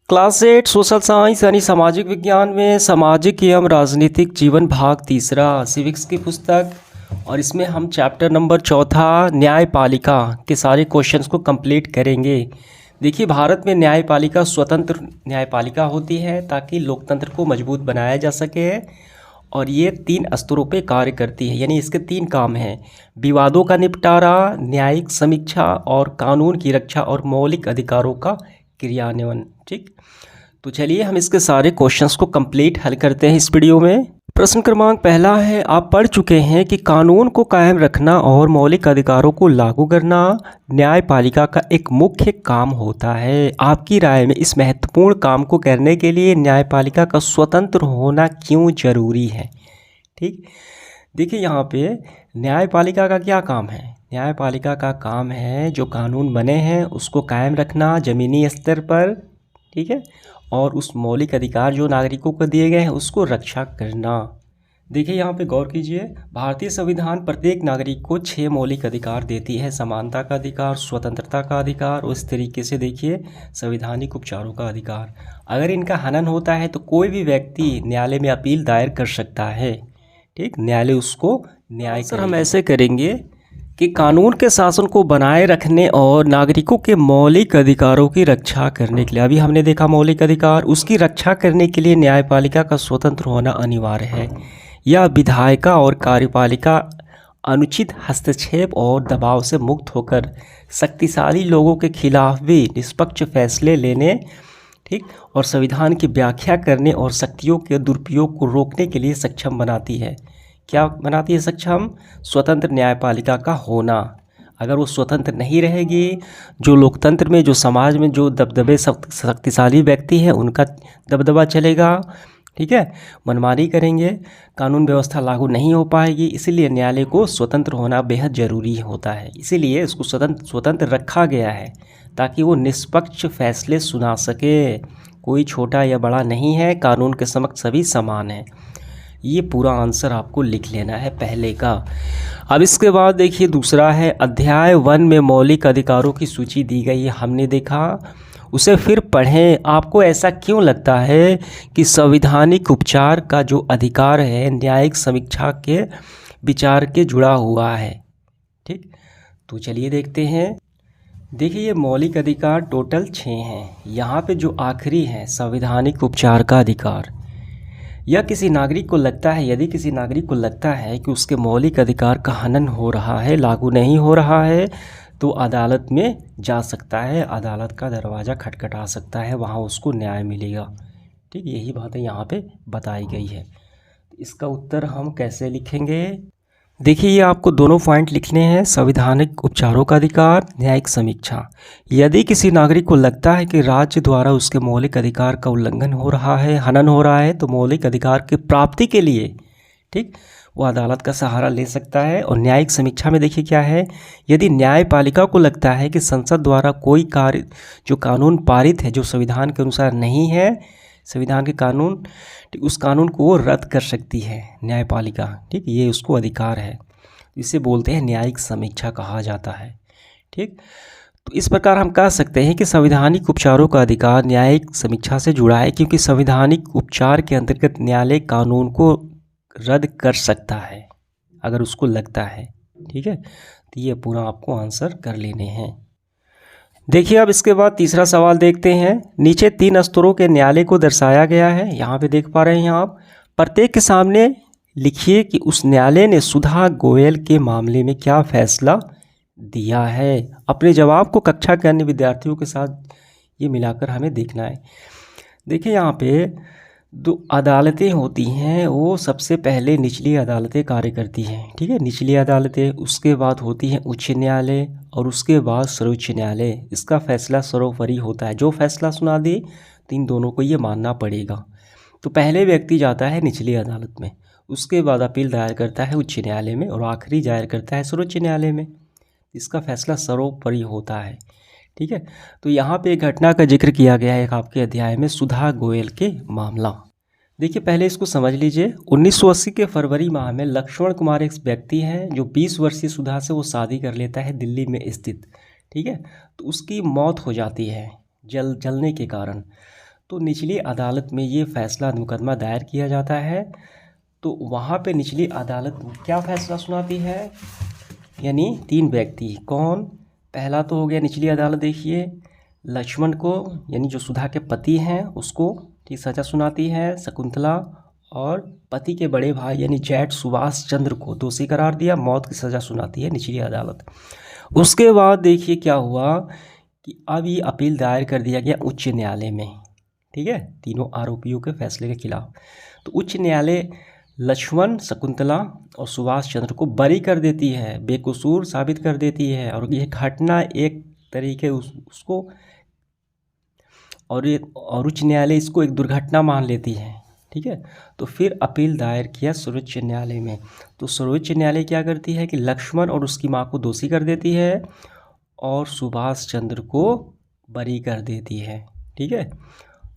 Class 8 social science यानी सामाजिक विज्ञान में सामाजिक एवं राजनीतिक जीवन भाग तीसरा सिविक्स की पुस्तक। और इसमें हम चैप्टर नंबर चौथा न्यायपालिका के सारे क्वेश्चंस को कंप्लीट करेंगे। देखिए, भारत में न्यायपालिका स्वतंत्र न्यायपालिका होती है ताकि लोकतंत्र को मजबूत बनाया जा सके। और ये 3 स्तरों पे कार्य करती है, यानी इसके 3 काम हैं: विवादों का निपटारा, न्यायिक समीक्षा और कानून की रक्षा और मौलिक अधिकारों का क्रियान्वयन। ठीक, तो चलिए हम इसके सारे क्वेश्चंस को कंप्लीट हल करते हैं इस वीडियो में। प्रश्न क्रमांक पहला है, आप पढ़ चुके हैं कि कानून को कायम रखना और मौलिक अधिकारों को लागू करना न्यायपालिका का एक मुख्य काम होता है। आपकी राय में इस महत्वपूर्ण काम को करने के लिए न्यायपालिका का स्वतंत्र होना क्यों जरूरी है? ठीक, देखिए यहाँ पे न्यायपालिका का क्या काम है। न्यायपालिका का काम है जो कानून बने हैं उसको कायम रखना ज़मीनी स्तर पर, ठीक है, और उस मौलिक अधिकार जो नागरिकों को दिए गए हैं उसको रक्षा करना। देखिए यहाँ पे गौर कीजिए, भारतीय संविधान प्रत्येक नागरिक को 6 मौलिक अधिकार देती है: समानता का अधिकार, स्वतंत्रता का अधिकार, और इस तरीके से देखिए संवैधानिक उपचारों का अधिकार। अगर इनका हनन होता है तो कोई भी व्यक्ति न्यायालय में अपील दायर कर सकता है। ठीक, न्यायालय उसको न्याय सर हम ऐसे करेंगे कि कानून के शासन को बनाए रखने और नागरिकों के मौलिक अधिकारों की रक्षा करने के लिए, अभी हमने देखा मौलिक अधिकार, उसकी रक्षा करने के लिए न्यायपालिका का स्वतंत्र होना अनिवार्य है। यह विधायिका और कार्यपालिका अनुचित हस्तक्षेप और दबाव से मुक्त होकर शक्तिशाली लोगों के खिलाफ भी निष्पक्ष फैसले लेने, ठीक, और संविधान की व्याख्या करने और शक्तियों के दुरुपयोग को रोकने के लिए सक्षम बनाती है। क्या बनाती है सक्षम? स्वतंत्र न्यायपालिका का होना। अगर वो स्वतंत्र नहीं रहेगी, जो लोकतंत्र में, जो समाज में जो दबदबे शक्तिशाली व्यक्ति हैं उनका दबदबा चलेगा, ठीक है, मनमानी करेंगे, कानून व्यवस्था लागू नहीं हो पाएगी। इसीलिए न्यायालय को स्वतंत्र होना बेहद ज़रूरी होता है। इसीलिए इसको स्वतंत्र रखा गया है ताकि वो निष्पक्ष फैसले सुना सके। कोई छोटा या बड़ा नहीं है, कानून के समक्ष सभी समान हैं। ये पूरा आंसर आपको लिख लेना है पहले का। अब इसके बाद देखिए दूसरा है, अध्याय 1 में मौलिक अधिकारों की सूची दी गई है, हमने देखा, उसे फिर पढ़ें। आपको ऐसा क्यों लगता है कि संवैधानिक उपचार का जो अधिकार है न्यायिक समीक्षा के विचार के जुड़ा हुआ है? ठीक, तो चलिए देखते हैं। देखिए, ये मौलिक अधिकार टोटल 6 हैं। यहाँ पे जो आखिरी है संवैधानिक उपचार का अधिकार, यह किसी नागरिक को लगता है, यदि किसी नागरिक को लगता है कि उसके मौलिक अधिकार का हनन हो रहा है, लागू नहीं हो रहा है, तो अदालत में जा सकता है, अदालत का दरवाज़ा खटखटा सकता है, वहाँ उसको न्याय मिलेगा। ठीक, यही बातें यहाँ पे बताई गई है। इसका उत्तर हम कैसे लिखेंगे? देखिए, ये आपको दोनों पॉइंट लिखने हैं: संवैधानिक उपचारों का अधिकार, न्यायिक समीक्षा। यदि किसी नागरिक को लगता है कि राज्य द्वारा उसके मौलिक अधिकार का उल्लंघन हो रहा है, हनन हो रहा है, तो मौलिक अधिकार की प्राप्ति के लिए, ठीक, वो अदालत का सहारा ले सकता है। और न्यायिक समीक्षा में देखिए क्या है, यदि न्यायपालिका को लगता है कि संसद द्वारा कोई कार्य, जो कानून पारित है जो संविधान के अनुसार नहीं है, संविधान के कानून, उस कानून को वो रद्द कर सकती है न्यायपालिका। ठीक, ये उसको अधिकार है, इसे बोलते हैं न्यायिक समीक्षा कहा जाता है। ठीक, तो इस प्रकार हम कह सकते हैं कि संवैधानिक उपचारों का अधिकार न्यायिक समीक्षा से जुड़ा है, क्योंकि संवैधानिक उपचार के अंतर्गत न्यायालय कानून को रद्द कर सकता है अगर उसको लगता है। ठीक है, तो ये पूरा आपको आंसर कर लेने हैं। देखिए, अब इसके बाद तीसरा सवाल देखते हैं। नीचे 3 स्तरों के न्यायालय को दर्शाया गया है, यहाँ पे देख पा रहे हैं आप। प्रत्येक के सामने लिखिए कि उस न्यायालय ने सुधा गोयल के मामले में क्या फैसला दिया है। अपने जवाब को कक्षा के अन्य विद्यार्थियों के साथ ये मिलाकर हमें देखना है। देखिए, यहाँ पे 2 अदालतें होती हैं, वो सबसे पहले निचली अदालतें कार्य करती हैं। ठीक है, निचली अदालतें, उसके बाद होती हैं उच्च न्यायालय, और उसके बाद सर्वोच्च न्यायालय। इसका फैसला सर्वोपरि होता है, जो फैसला सुना दे तो इन दोनों को ये मानना पड़ेगा। तो पहले व्यक्ति जाता है निचली अदालत में, उसके बाद अपील दायर करता है उच्च न्यायालय में, और आखिरी दायर करता है सर्वोच्च न्यायालय में। इसका फैसला सर्वोपरि होता है। ठीक है, तो यहाँ पे एक घटना का जिक्र किया गया है आपके अध्याय में, सुधा गोयल के मामला। देखिए, पहले इसको समझ लीजिए। 1980 के फरवरी माह में लक्ष्मण कुमार एक व्यक्ति हैं जो 20 वर्षीय सुधा से वो शादी कर लेता है दिल्ली में स्थित। ठीक है, तो उसकी मौत हो जाती है जलने के कारण। तो निचली अदालत में ये फैसला मुकदमा दायर किया जाता है। तो वहाँ पे निचली अदालत क्या फैसला सुनाती है, यानी 3 व्यक्ति कौन, पहला तो हो गया निचली अदालत, देखिए लक्ष्मण को यानी जो सुधा के पति हैं उसको ठीक सज़ा सुनाती है शकुंतला, और पति के बड़े भाई यानी जेठ सुभाष चंद्र को दोषी करार दिया, मौत की सज़ा सुनाती है निचली अदालत। उसके बाद देखिए क्या हुआ कि अब ये अपील दायर कर दिया गया उच्च न्यायालय में, ठीक है, तीनों आरोपियों के फैसले के खिलाफ। तो उच्च न्यायालय लक्ष्मण, शकुंतला और सुभाष चंद्र को बरी कर देती है, बेकसूर साबित कर देती है, और ये घटना एक तरीके उसको और उच्च न्यायालय इसको एक दुर्घटना मान लेती है, ठीक है। तो फिर अपील दायर किया सर्वोच्च न्यायालय में। तो सर्वोच्च न्यायालय क्या करती है कि लक्ष्मण और उसकी माँ को दोषी कर देती है और सुभाष चंद्र को बरी कर देती है, ठीक है,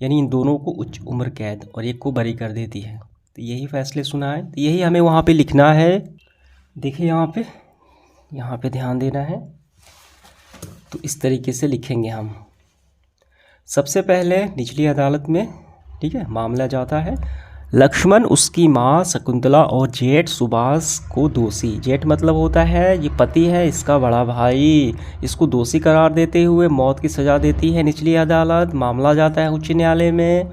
यानी इन दोनों को उच्च उम्र कैद और एक को बरी कर देती है। तो यही फैसले सुनाए, तो यही हमें वहाँ पे लिखना है। देखिए यहाँ पे ध्यान देना है। तो इस तरीके से लिखेंगे हम। सबसे पहले निचली अदालत में, ठीक है, मामला जाता है लक्ष्मण, उसकी माँ शकुंतला और जेठ सुभाष को दोषी, जेठ मतलब होता है ये पति है इसका बड़ा भाई, इसको दोषी करार देते हुए मौत की सज़ा देती है निचली अदालत। मामला जाता है उच्च न्यायालय में।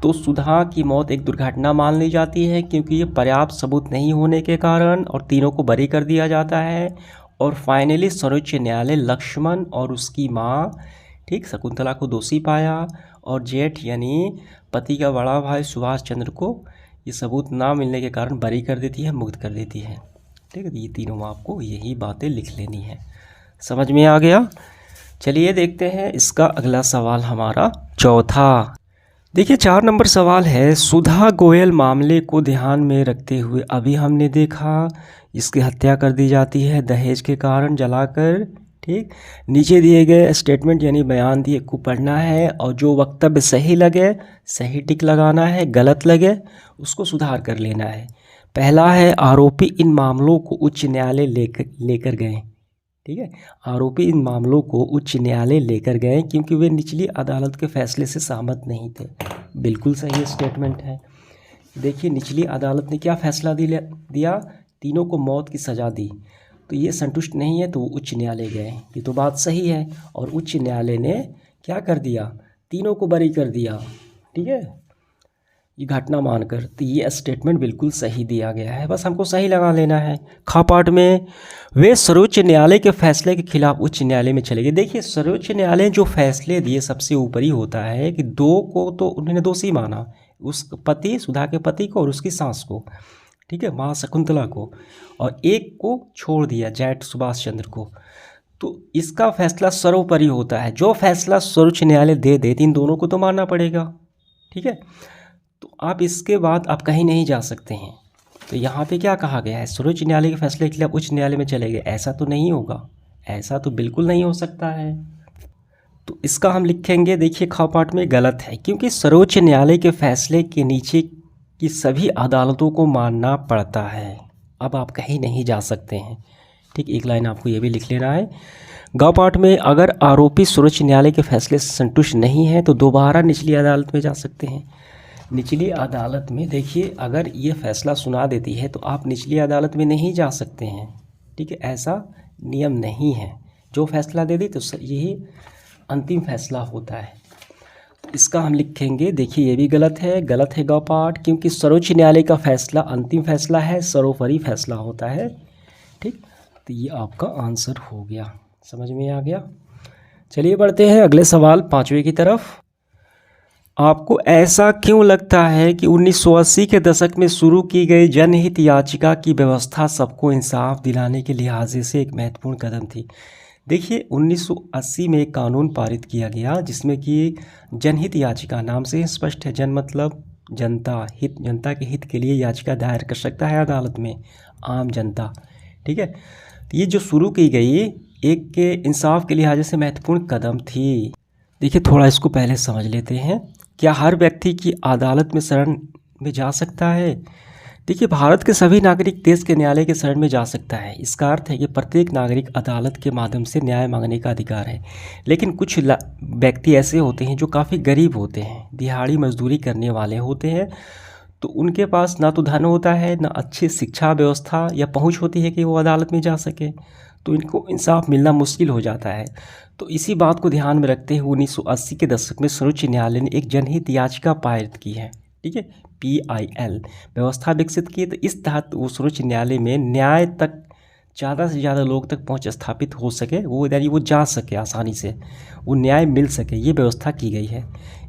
तो सुधा की मौत एक दुर्घटना मान ली जाती है क्योंकि ये पर्याप्त सबूत नहीं होने के कारण, और तीनों को बरी कर दिया जाता है। और फाइनली सर्वोच्च न्यायालय लक्ष्मण और उसकी माँ, ठीक, शकुंतला को दोषी पाया, और जेठ यानी पति का बड़ा भाई सुभाष चंद्र को ये सबूत ना मिलने के कारण बरी कर देती है, मुक्त कर देती है, ठीक है। ये तीनों आपको यही बातें लिख लेनी है। समझ में आ गया? चलिए देखते हैं इसका अगला सवाल हमारा चौथा। देखिए 4 नंबर सवाल है, सुधा गोयल मामले को ध्यान में रखते हुए अभी हमने देखा इसकी हत्या कर दी जाती है दहेज के कारण जलाकर, ठीक। नीचे दिए गए स्टेटमेंट यानी बयान दिए को पढ़ना है, और जो वक्तव्य सही लगे सही टिक लगाना है, गलत लगे उसको सुधार कर लेना है। पहला है आरोपी इन मामलों को उच्च न्यायालय लेकर गए, ठीक है, आरोपी इन मामलों को उच्च न्यायालय लेकर गए क्योंकि वे निचली अदालत के फैसले से सहमत नहीं थे। बिल्कुल सही स्टेटमेंट है। देखिए निचली अदालत ने क्या फैसला दिया, तीनों को मौत की सज़ा दी। तो ये संतुष्ट नहीं है तो वो उच्च न्यायालय गए, ये तो बात सही है, और उच्च न्यायालय ने क्या कर दिया, तीनों को बरी कर दिया, ठीक है, ये घटना मानकर। तो ये स्टेटमेंट बिल्कुल सही दिया गया है, बस हमको सही लगा लेना है। खा पाठ में वे सर्वोच्च न्यायालय के फैसले के खिलाफ उच्च न्यायालय में चले गए। देखिए सर्वोच्च न्यायालय जो फैसले दिए सबसे ऊपर ही होता है कि 2 को तो उन्होंने दोषी माना, उस पति सुधा के पति को और उसकी सास को, ठीक है, माँ शकुंतला को, और एक को छोड़ दिया जेठ सुभाष चंद्र को। तो इसका फैसला सर्वोपरि होता है, जो फैसला सर्वोच्च न्यायालय दे दे इन दोनों को तो मानना पड़ेगा, ठीक है। तो आप इसके बाद आप कहीं नहीं जा सकते हैं। तो यहाँ पे क्या कहा गया है, सर्वोच्च न्यायालय के फैसले के खिलाफ उच्च न्यायालय में चले गए, ऐसा तो नहीं होगा, ऐसा तो बिल्कुल नहीं हो सकता है। तो इसका हम लिखेंगे, देखिए ख पाठ में गलत है, क्योंकि सर्वोच्च न्यायालय के फैसले के नीचे की सभी अदालतों को मानना पड़ता है। अब आप कहीं नहीं जा सकते हैं, ठीक। एक लाइन आपको ये भी लिख लेना है। ग पाठ में अगर आरोपी सर्वोच्च न्यायालय के फैसले से संतुष्ट नहीं है तो दोबारा निचली अदालत में जा सकते हैं। निचली अदालत में देखिए अगर ये फैसला सुना देती है तो आप निचली अदालत में नहीं जा सकते हैं, ठीक है, ऐसा नियम नहीं है। जो फैसला दे दी तो यही अंतिम फैसला होता है। तो इसका हम लिखेंगे, देखिए ये भी गलत है ग पाठ, क्योंकि सर्वोच्च न्यायालय का फैसला अंतिम फैसला है, सर्वोपरि फैसला होता है, ठीक। तो ये आपका आंसर हो गया, समझ में आ गया। चलिए बढ़ते हैं अगले सवाल 5वें की तरफ। आपको ऐसा क्यों लगता है कि 1980 के दशक में शुरू की गई जनहित याचिका की व्यवस्था सबको इंसाफ दिलाने के लिहाजे से एक महत्वपूर्ण कदम थी? देखिए 1980 में एक कानून पारित किया गया जिसमें कि जनहित याचिका, नाम से ही स्पष्ट है, जन मतलब जनता, हित, जनता के हित के लिए याचिका दायर कर सकता है अदालत में आम जनता, ठीक है। तो ये जो शुरू की गई एक के इंसाफ के लिहाजे से महत्वपूर्ण कदम थी। देखिए थोड़ा इसको पहले समझ लेते हैं। क्या हर व्यक्ति की अदालत में शरण में जा सकता है? देखिए, भारत के सभी नागरिक देश के न्यायालय के शरण में जा सकता है। इसका अर्थ है कि प्रत्येक नागरिक अदालत के माध्यम से न्याय मांगने का अधिकार है। लेकिन कुछ व्यक्ति ऐसे होते हैं जो काफ़ी गरीब होते हैं, दिहाड़ी मजदूरी करने वाले होते हैं, तो उनके पास ना तो धन होता है, ना अच्छी शिक्षा व्यवस्था या पहुंच होती है कि वो अदालत में जा सके, तो इनको इंसाफ मिलना मुश्किल हो जाता है। तो इसी बात को ध्यान में रखते हुए 1980 के दशक में सर्वोच्च न्यायालय ने एक जनहित याचिका पारित की है, ठीक है, PIL व्यवस्था विकसित की। तो इस तहत वो सर्वोच्च न्यायालय में न्याय तक ज़्यादा से ज़्यादा लोग तक पहुंच स्थापित हो सके, वो यानी वो जा सके आसानी से, वो न्याय मिल सके, ये व्यवस्था की गई है।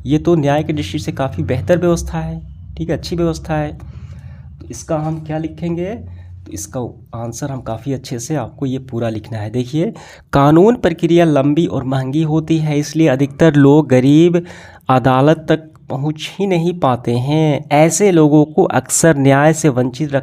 ये तो न्याय की दृष्टि से काफ़ी बेहतर व्यवस्था है, ठीक है, अच्छी व्यवस्था है। तो इसका हम क्या लिखेंगे, तो इसका आंसर हम काफ़ी अच्छे से आपको ये पूरा लिखना है। देखिए, कानून प्रक्रिया लंबी और महंगी होती है, इसलिए अधिकतर लोग गरीब अदालत तक पहुंच ही नहीं पाते हैं। ऐसे लोगों को अक्सर न्याय से वंचित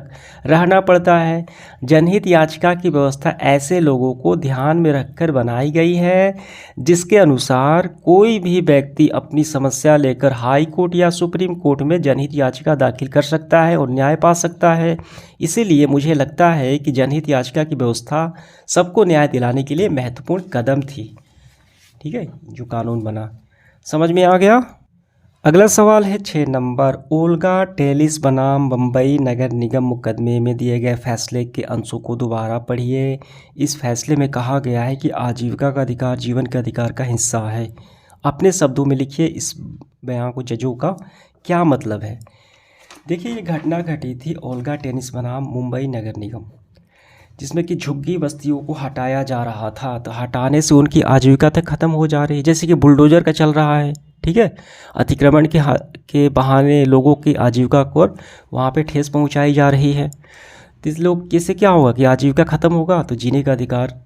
रहना पड़ता है। जनहित याचिका की व्यवस्था ऐसे लोगों को ध्यान में रखकर बनाई गई है, जिसके अनुसार कोई भी व्यक्ति अपनी समस्या लेकर हाई कोर्ट या सुप्रीम कोर्ट में जनहित याचिका दाखिल कर सकता है और न्याय पा सकता है। इसीलिए मुझे लगता है कि जनहित याचिका की व्यवस्था सबको न्याय दिलाने के लिए महत्वपूर्ण कदम थी, ठीक है, जो कानून बना। समझ में आ गया। अगला सवाल है 6 नंबर। ओल्गा टेलिस बनाम बम्बई नगर निगम मुकदमे में दिए गए फैसले के अंशों को दोबारा पढ़िए। इस फैसले में कहा गया है कि आजीविका का अधिकार जीवन के अधिकार का हिस्सा है। अपने शब्दों में लिखिए इस बयान को, जजों का क्या मतलब है। देखिए, ये घटना घटी थी ओल्गा टेनिस बनाम मुंबई नगर निगम, जिसमें कि झुग्गी बस्तियों को हटाया जा रहा था। तो हटाने से उनकी आजीविका तक ख़त्म हो जा रही है, जैसे कि बुलडोजर का चल रहा है, ठीक है। अतिक्रमण के बहाने लोगों की आजीविका को वहाँ पे ठेस पहुँचाई जा रही है। तो इस लोग इससे क्या होगा कि आजीविका ख़त्म होगा तो जीने का अधिकार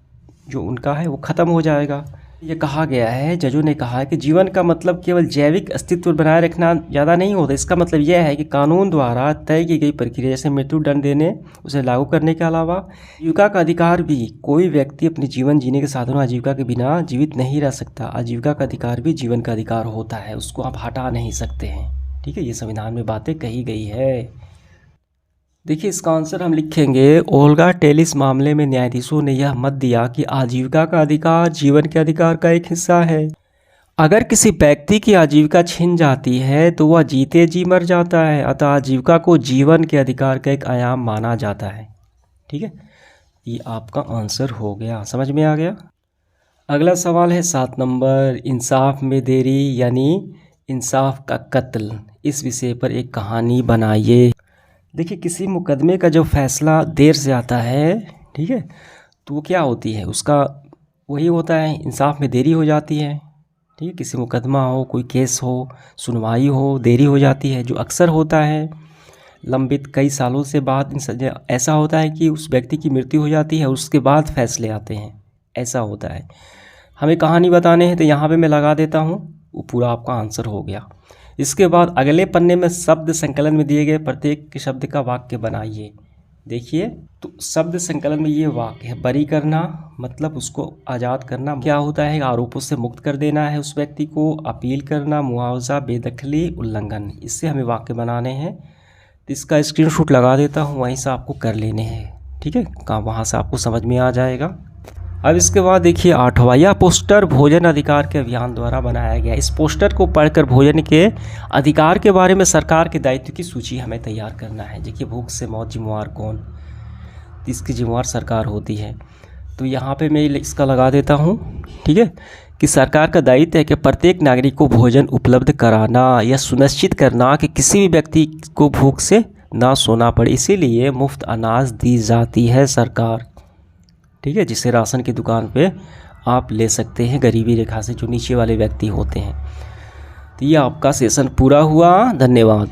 जो उनका है वो ख़त्म हो जाएगा। ये कहा गया है, जजों ने कहा है कि जीवन का मतलब केवल जैविक अस्तित्व बनाए रखना ज़्यादा नहीं होता। इसका मतलब यह है कि कानून द्वारा तय की गई प्रक्रिया जैसे मृत्यु दंड देने, उसे लागू करने के अलावा आजीविका का अधिकार भी, कोई व्यक्ति अपने जीवन जीने के साधनों आजीविका के बिना जीवित नहीं रह सकता। आजीविका का अधिकार भी जीवन का अधिकार होता है, उसको आप हटा नहीं सकते हैं, ठीक है। ये संविधान में बातें कही गई है। देखिए, इसका आंसर हम लिखेंगे, ओल्गा टेलिस मामले में न्यायाधीशों ने यह मत दिया कि आजीविका का अधिकार जीवन के अधिकार का एक हिस्सा है। अगर किसी व्यक्ति की आजीविका छिन जाती है तो वह जीते जी मर जाता है, अतः आजीविका को जीवन के अधिकार का एक आयाम माना जाता है, ठीक है। ये आपका आंसर हो गया, समझ में आ गया। अगला सवाल है 7 नंबर। इंसाफ में देरी यानी इंसाफ का कत्ल, इस विषय पर एक कहानी बनाइए। देखिए, किसी मुकदमे का जो फैसला देर से आता है, ठीक है, तो वो क्या होती है, उसका वही होता है, इंसाफ में देरी हो जाती है, ठीक है। किसी मुकदमा हो, कोई केस हो, सुनवाई हो, देरी हो जाती है, जो अक्सर होता है लंबित कई सालों से बाद। ऐसा होता है कि उस व्यक्ति की मृत्यु हो जाती है और उसके बाद फैसले आते हैं, ऐसा होता है। हमें कहानी बताने हैं तो यहाँ पे मैं लगा देता हूँ, वो पूरा आपका आंसर हो गया। इसके बाद अगले पन्ने में शब्द संकलन में दिए गए प्रत्येक शब्द का वाक्य बनाइए। देखिए, तो शब्द संकलन में ये वाक्य है, बरी करना मतलब उसको आज़ाद करना, क्या होता है, आरोपों से मुक्त कर देना है उस व्यक्ति को। अपील करना, मुआवजा, बेदखली, उल्लंघन, इससे हमें वाक्य बनाने हैं। तो इसका स्क्रीनशॉट लगा देता हूँ, वहीं से आपको कर लेने हैं, ठीक है, कहाँ वहाँ से आपको समझ में आ जाएगा। अब इसके बाद देखिए 8वां, यह पोस्टर भोजन अधिकार के अभियान द्वारा बनाया गया। इस पोस्टर को पढ़कर भोजन के अधिकार के बारे में सरकार के दायित्व की सूची हमें तैयार करना है। देखिए, भूख से मौत जिम्मेवार कौन, इसकी जिम्मेवार सरकार होती है। तो यहाँ पे मैं इसका लगा देता हूँ, ठीक है, कि सरकार का दायित्व है कि प्रत्येक नागरिक को भोजन उपलब्ध कराना, यह सुनिश्चित करना कि किसी भी व्यक्ति को भूख से ना सोना पड़े। इसीलिए मुफ्त अनाज दी जाती है सरकार, ठीक है, जिसे राशन की दुकान पे आप ले सकते हैं गरीबी रेखा से जो नीचे वाले व्यक्ति होते हैं। तो ये आपका सेशन पूरा हुआ, धन्यवाद।